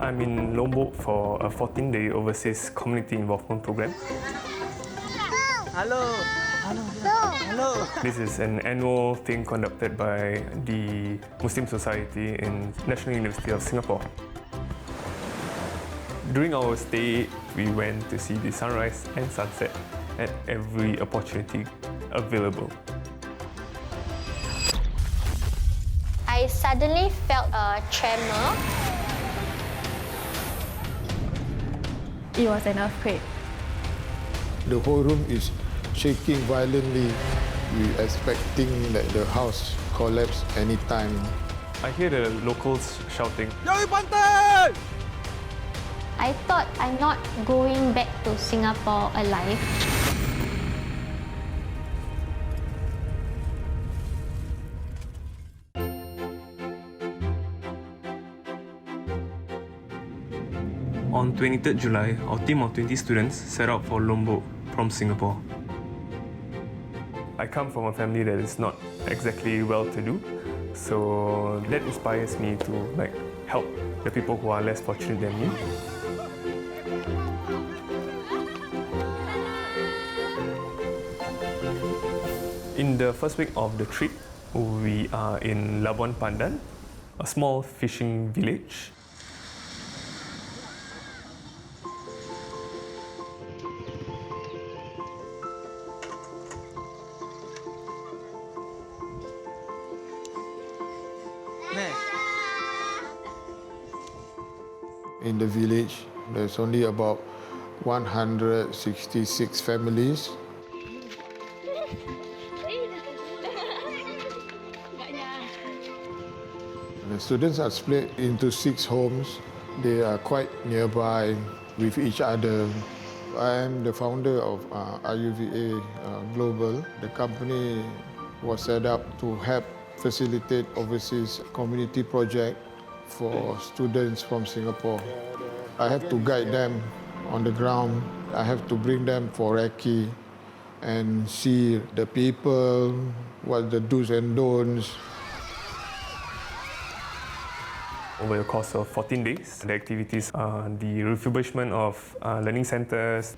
I'm in Lombok for a 14-day overseas community involvement program. Hello. Hello. This is an annual thing conducted by the Muslim Society in National University of Singapore. During our stay, we went to see the sunrise and sunset at every opportunity available. I suddenly felt a tremor. It was an earthquake. The whole room is shaking violently. We're expecting that the house collapse anytime. I hear the locals shouting, Jauhi pantai! I thought I'm not going back to Singapore alive. On 23rd July, our team of 20 students set out for Lombok from Singapore. I come from a family that is not exactly well-to-do, so that inspires me to help the people who are less fortunate than me. In the first week of the trip, we are in Labuan Pandan, a small fishing village. In the village, there's only about 166 families. The students are split into 6 homes. They are quite nearby with each other. I am the founder of IUVA Global. The company was set up to help facilitate overseas community project for students from Singapore. I have to guide them on the ground. I have to bring them for recce and see the people, what the do's and don'ts. Over the course of 14 days, the activities are the refurbishment of learning centers,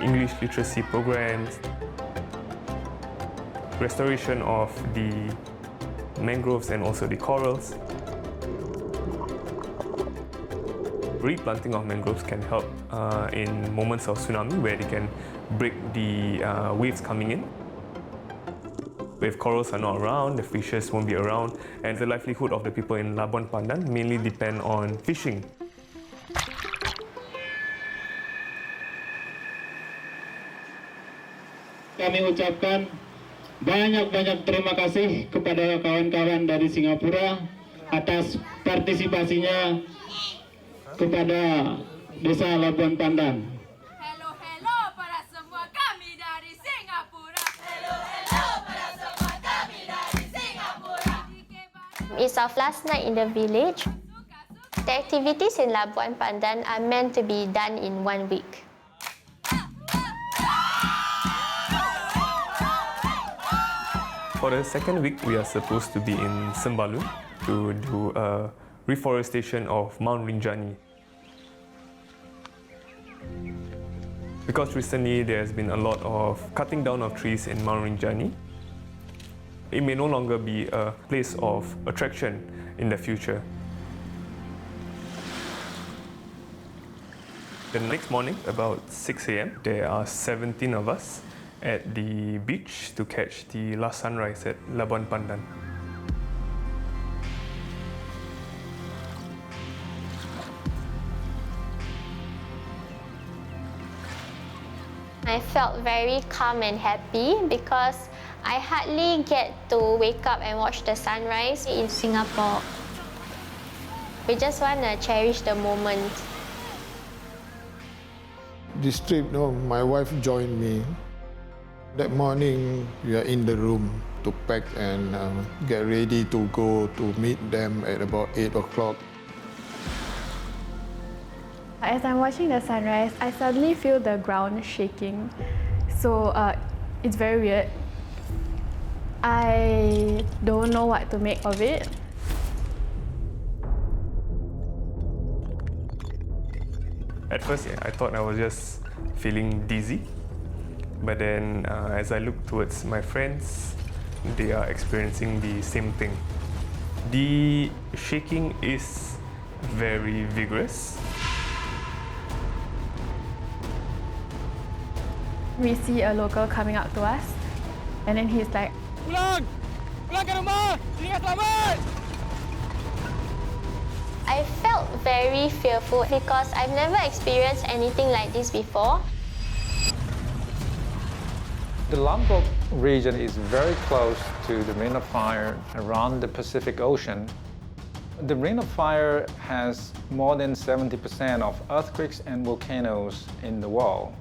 English literacy programs, restoration of the mangroves and also the corals. Replanting of mangroves can help in moments of tsunami where they can break the waves coming in. If corals are not around, the fishes won't be around, and the livelihood of the people in Labuan Pandan mainly depend on fishing. Kami ucapkan banyak-banyak terima kasih kepada kawan-kawan dari Singapura atas partisipasinya kepada Desa Labuan Pandan. Hello para semua kami dari Singapura. Hello para semua kami dari Singapura. It's our last night in the village. The activities in Labuan Pandan are meant to be done in 1 week. For the second week, we are supposed to be in Sembalun to do a reforestation of Mount Rinjani. Because recently there has been a lot of cutting down of trees in Mount Rinjani, it may no longer be a place of attraction in the future. The next morning, about 6 a.m., there are 17 of us at the beach to catch the last sunrise at Labuan Pandan. I felt very calm and happy because I hardly get to wake up and watch the sunrise in Singapore. We just want to cherish the moment. This trip, my wife joined me. That morning, we are in the room to pack and get ready to go to meet them at about 8 o'clock. As I'm watching the sunrise, I suddenly feel the ground shaking. So it's very weird. I don't know what to make of it. At first, I thought I was just feeling dizzy. But then as I look towards my friends, they are experiencing the same thing. The shaking is very vigorous. We see a local coming up to us, and then he's like, Pulang! Pulang ke rumah! Ingat selamat! I felt very fearful because I've never experienced anything like this before. The Lombok region is very close to the Ring of Fire around the Pacific Ocean. The Ring of Fire has more than 70% of earthquakes and volcanoes in the world.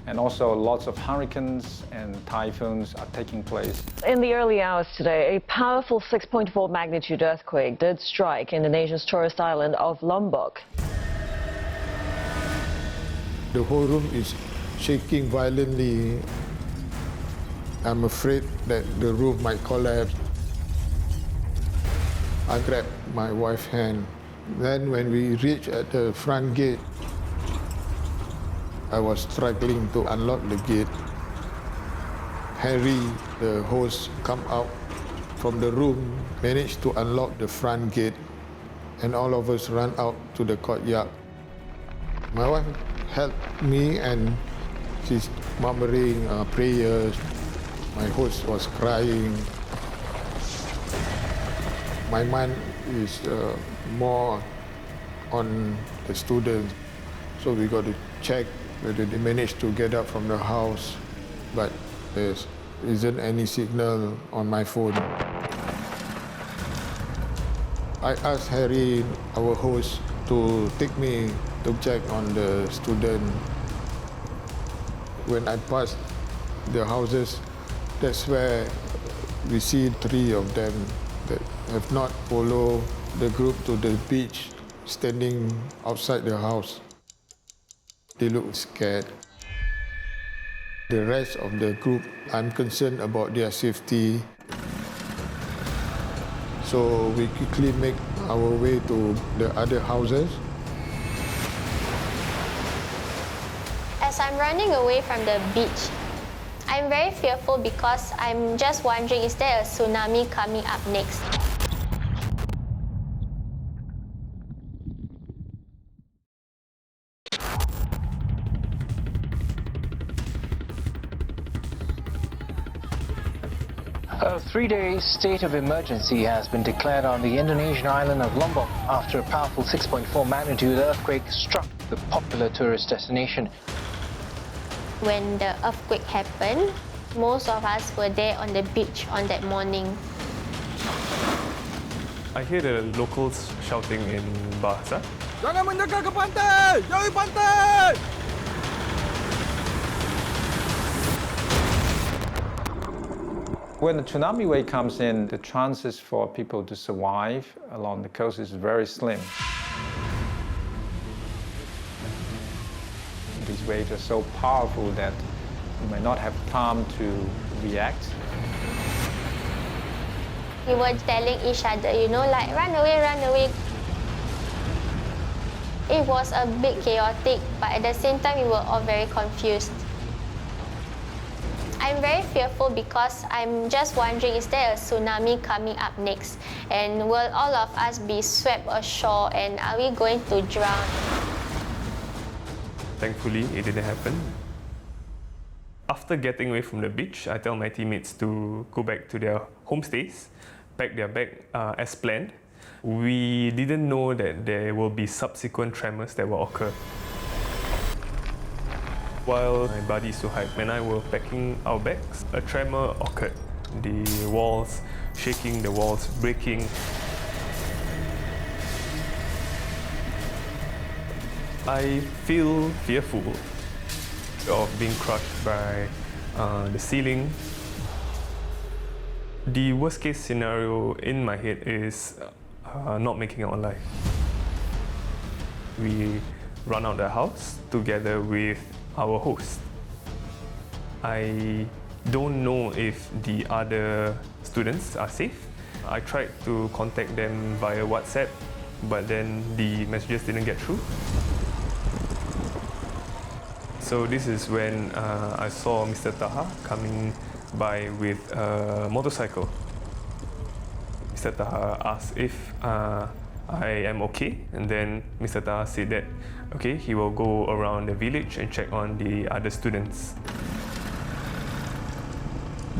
And also lots of hurricanes and typhoons are taking place. In the early hours today, a powerful 6.4 magnitude earthquake did strike Indonesia's tourist island of Lombok. The whole room is shaking violently. I'm afraid that the roof might collapse. I grabbed my wife's hand. Then when we reached at the front gate, I was struggling to unlock the gate. Harry, the host, come out from the room, managed to unlock the front gate, and all of us ran out to the courtyard. My wife helped me and she's murmuring prayers. My host was crying. My mind is more on the students, so we got to check whether they managed to get up from the house, but there isn't any signal on my phone. I asked Harry, our host, to take me to check on the student. When I passed the houses, that's where we see 3 of them that have not followed the group to the beach, standing outside the house. They look scared. The rest of the group, I'm concerned about their safety. So we quickly make our way to the other houses. As I'm running away from the beach, I'm very fearful because I'm just wondering, is there a tsunami coming up next? A 3-day state of emergency has been declared on the Indonesian island of Lombok after a powerful 6.4 magnitude earthquake struck the popular tourist destination. When the earthquake happened, most of us were there on the beach on that morning. I hear the locals shouting in Bahasa. Jangan mendekat ke pantai! Jauhi pantai! When the tsunami wave comes in, the chances for people to survive along the coast is very slim. These waves are so powerful that you may not have time to react. We were telling each other, like, run away, run away. It was a bit chaotic, but at the same time, we were all very confused. I'm very fearful because I'm just wondering, is there a tsunami coming up next? And will all of us be swept ashore, and are we going to drown? Thankfully, it didn't happen. After getting away from the beach, I tell my teammates to go back to their homestays, pack their bag as planned. We didn't know that there will be subsequent tremors that will occur. While my buddy Suhaib and I were packing our bags, a tremor occurred. The walls shaking, the walls breaking. I feel fearful of being crushed by the ceiling. The worst case scenario in my head is not making it alive. We run out of the house together with our host. I don't know if the other students are safe. I tried to contact them via WhatsApp, but then the messages didn't get through. So this is when I saw Mr. Taha coming by with a motorcycle. Mr. Taha asked if I am okay, and then Mr. Taha said that okay, he will go around the village and check on the other students.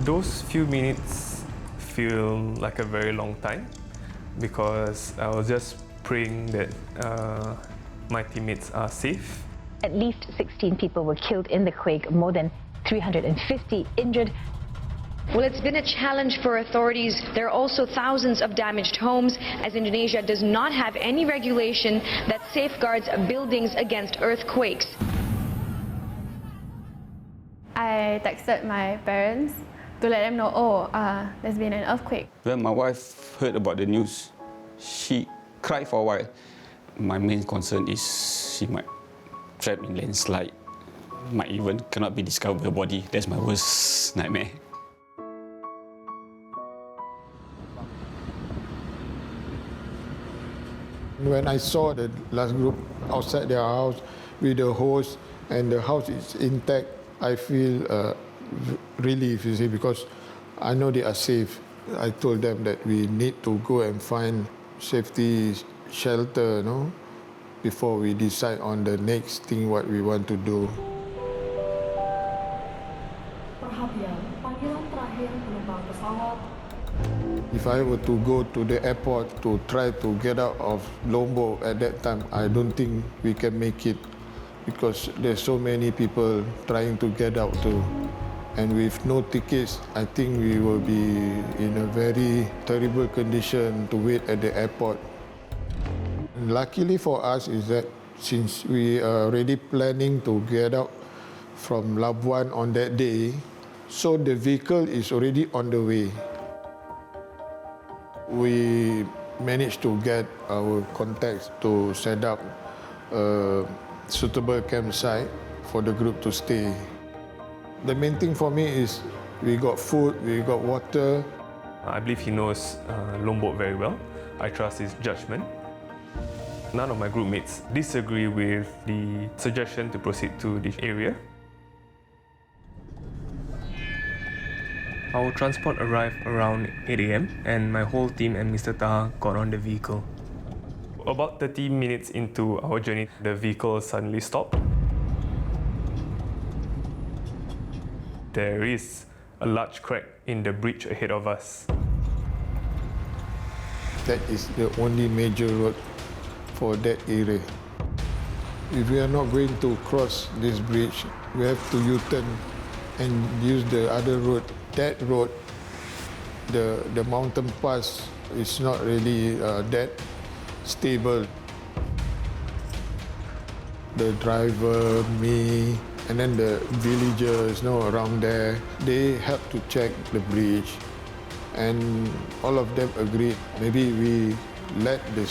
Those few minutes feel like a very long time because I was just praying that my teammates are safe. At least 16 people were killed in the quake, more than 350 injured. Well, it's been a challenge for authorities. There are also thousands of damaged homes, as Indonesia does not have any regulation that safeguards buildings against earthquakes. I texted my parents to let them know, there's been an earthquake. When my wife heard about the news, she cried for a while. My main concern is she might trapped in landslide, might even cannot be discovered her body. That's my worst nightmare. When I saw the last group outside their house with the hose and the house is intact, I feel relief, you see, because I know they are safe. I told them that we need to go and find safety shelter, before we decide on the next thing what we want to do. Perhatian, panggilan terakhir penumpang pesawat. If I were to go to the airport to try to get out of Lombok at that time, I don't think we can make it because there's so many people trying to get out too. And with no tickets, I think we will be in a very terrible condition to wait at the airport. And luckily for us is that since we are already planning to get out from Labuan on that day, so the vehicle is already on the way. We managed to get our contacts to set up a suitable campsite for the group to stay. The main thing for me is we got food, we got water. I believe he knows Lombok very well. I trust his judgment. None of my group mates disagree with the suggestion to proceed to this area. Our transport arrived around 8 AM and my whole team and Mr. Taha got on the vehicle. About 30 minutes into our journey, the vehicle suddenly stopped. There is a large crack in the bridge ahead of us. That is the only major road for that area. If we are not going to cross this bridge, we have to U-turn and use the other road. That road, the mountain pass is not really that stable. The driver, me, and then the villagers around there, they help to check the bridge. And all of them agreed, maybe we let the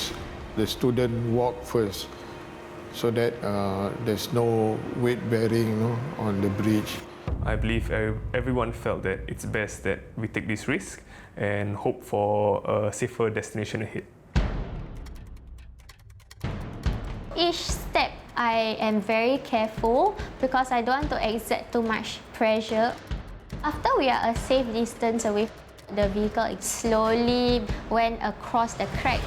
student walk first so that there's no weight bearing on the bridge. I believe everyone felt that it's best that we take this risk and hope for a safer destination ahead. Each step I am very careful because I don't want to exert too much pressure. After we are a safe distance away, the vehicle slowly went across the crack.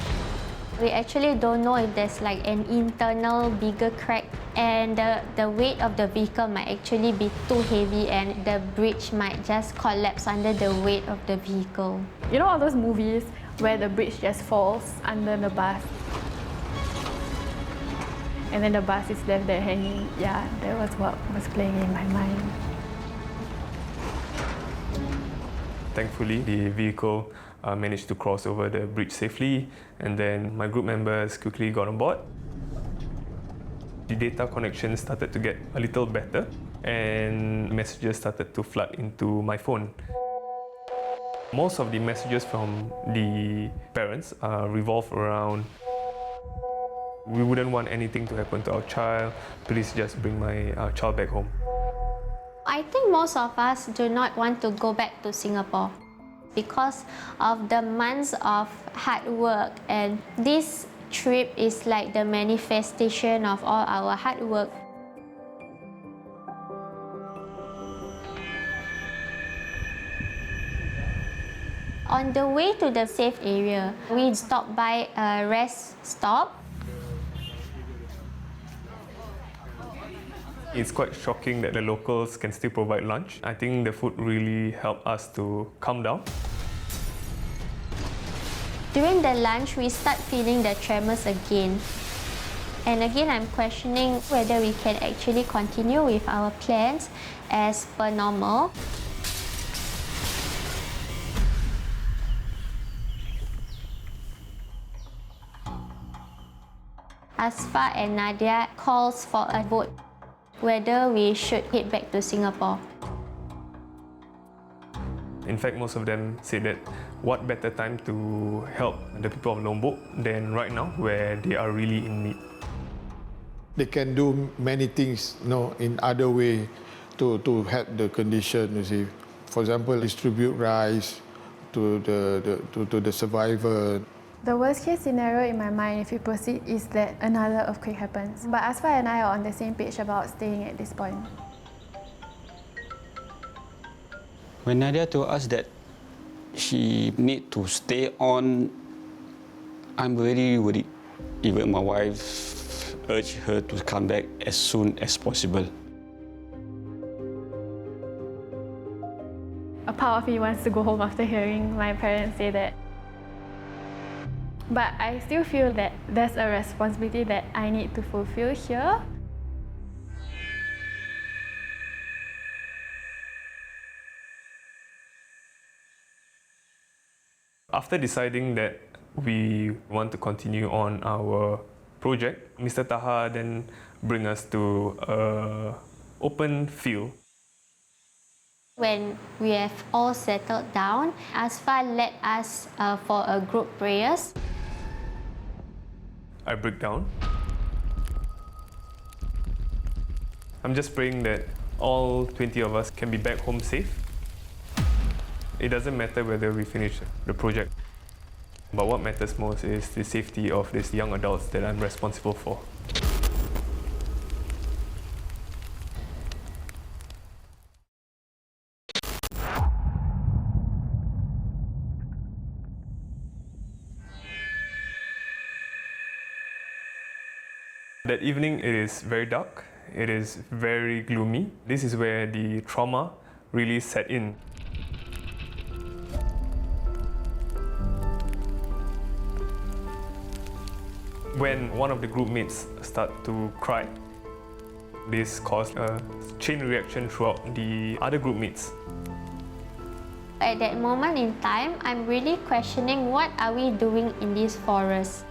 We actually don't know if there's like an internal bigger crack, and the weight of the vehicle might actually be too heavy and the bridge might just collapse under the weight of the vehicle. You know all those movies where the bridge just falls under the bus and then the bus is left there hanging? Yeah, that was what was playing in my mind. Thankfully, the vehicle managed to cross over the bridge safely, and then my group members quickly got on board. The data connection started to get a little better, and messages started to flood into my phone. Most of the messages from the parents revolve around, we wouldn't want anything to happen to our child, please just bring my child back home. I think most of us do not want to go back to Singapore because of the months of hard work, and this trip is like the manifestation of all our hard work. On the way to the safe area, we stopped by a rest stop. It's quite shocking that the locals can still provide lunch. I think the food really helped us to calm down. During the lunch, we start feeling the tremors again. And again, I'm questioning whether we can actually continue with our plans as per normal. Asfa and Nadia calls for a vote whether we should head back to Singapore. In fact, most of them said that what better time to help the people of Lombok than right now, where they are really in need. They can do many things, in other way to help the condition. You see, for example, distribute rice to the survivor. The worst case scenario in my mind, if we proceed, is that another earthquake happens. But Asfa and I are on the same page about staying at this point. When Nadia told us that she need to stay on, I'm very worried. Even my wife urged her to come back as soon as possible. A part of me wants to go home after hearing my parents say that. But I still feel that there's a responsibility that I need to fulfill here. After deciding that we want to continue on our project, Mr. Taha then bring us to an open field. When we have all settled down, Asfa led us for a group prayers. I break down. I'm just praying that all 20 of us can be back home safe. It doesn't matter whether we finish the project, but what matters most is the safety of these young adults that I'm responsible for. That evening, it is very dark, it is very gloomy. This is where the trauma really set in. When one of the group mates start to cry, this caused a chain reaction throughout the other group mates. At that moment in time, I'm really questioning what are we doing in this forest.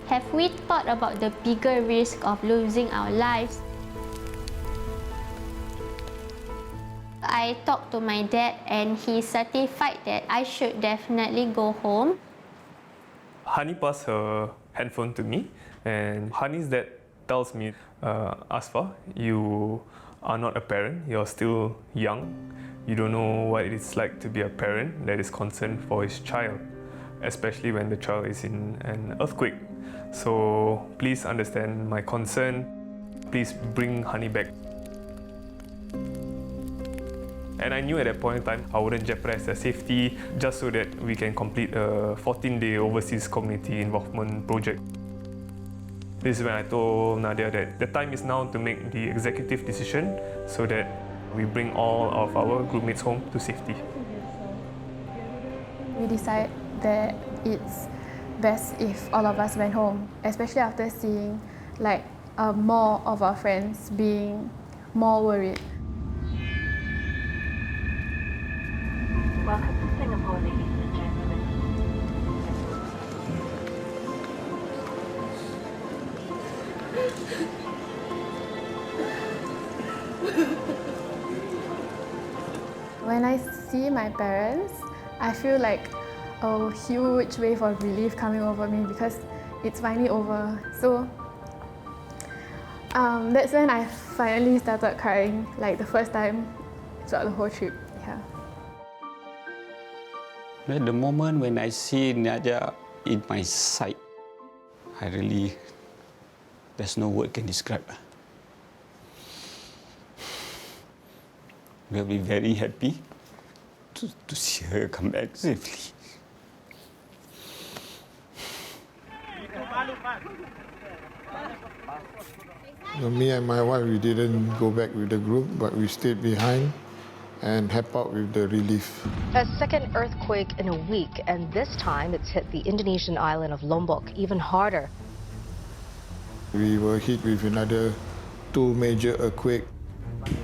Have we thought about the bigger risk of losing our lives? I talked to my dad and he certified that I should definitely go home. Hani passed her handphone to me, and Hani's dad tells me, Asfa, you are not a parent, you're still young. You don't know what it's like to be a parent that is concerned for his child, especially when the child is in an earthquake. So please understand my concern. Please bring Hani back. And I knew at that point in time I wouldn't jeopardize their safety just so that we can complete a 14-day overseas community involvement project. This is when I told Nadia that the time is now to make the executive decision so that we bring all of our group mates home to safety. We decided that it's best if all of us went home, especially after seeing more of our friends being more worried. Welcome to Singapore, ladies and gentlemen. When I see my parents, I feel like a huge wave of relief coming over me because it's finally over. So that's when I finally started crying, like the first time throughout the whole trip. Yeah. At the moment when I see Nadia in my sight, there's no word can describe. We'll be very happy to see her come back safely. Me and my wife, we didn't go back with the group, but we stayed behind and help out with the relief. A second earthquake in a week, and this time it's hit the Indonesian island of Lombok even harder. We were hit with another 2 major earthquakes.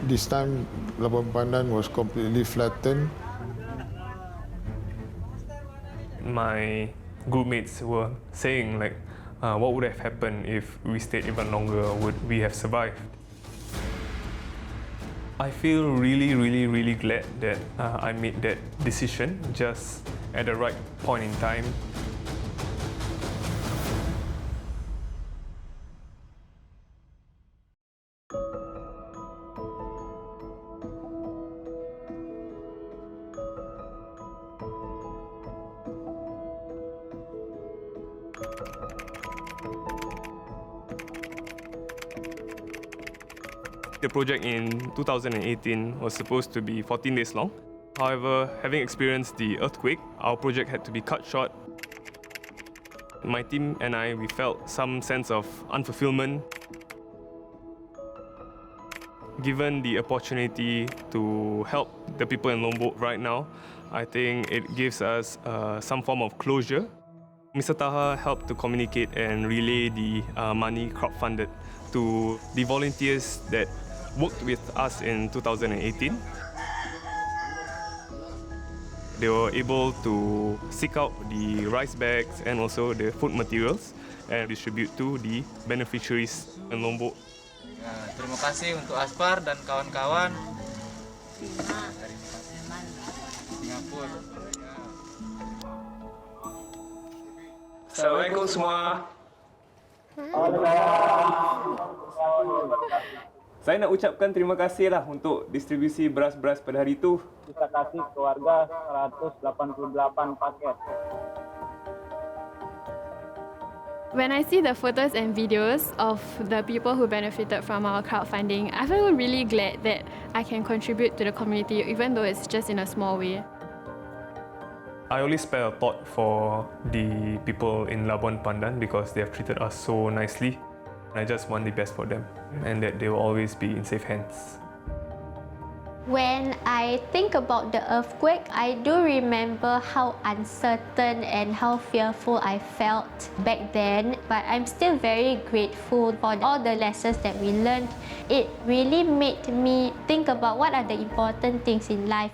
This time, Labuan Pandan was completely flattened. My group mates were saying like, what would have happened if we stayed even longer? Would we have survived? I feel really glad that I made that decision just at the right point in time. The project in 2018 was supposed to be 14 days long. However, having experienced the earthquake, our project had to be cut short. My team and I, we felt some sense of unfulfillment. Given the opportunity to help the people in Lombok right now, I think it gives us some form of closure. Mr. Taha helped to communicate and relay the money crowdfunded to the volunteers that worked with us in 2018. They were able to seek out the rice bags and also the food materials and distribute to the beneficiaries in Lombok. Terima kasih untuk Aspar dan kawan-kawan. Singapura. Assalamualaikum semua. Saya nak ucapkan terima kasih lah untuk distribusi beras-beras pada hari itu. Kita kasih keluarga 188 paket. When I see the photos and videos of the people who benefited from our crowdfunding, I feel really glad that I can contribute to the community, even though it's just in a small way. I always spare a thought for the people in Labuan Pandan because they have treated us so nicely. I just want the best for them and that they will always be in safe hands. When I think about the earthquake, I do remember how uncertain and how fearful I felt back then. But I'm still very grateful for all the lessons that we learned. It really made me think about what are the important things in life.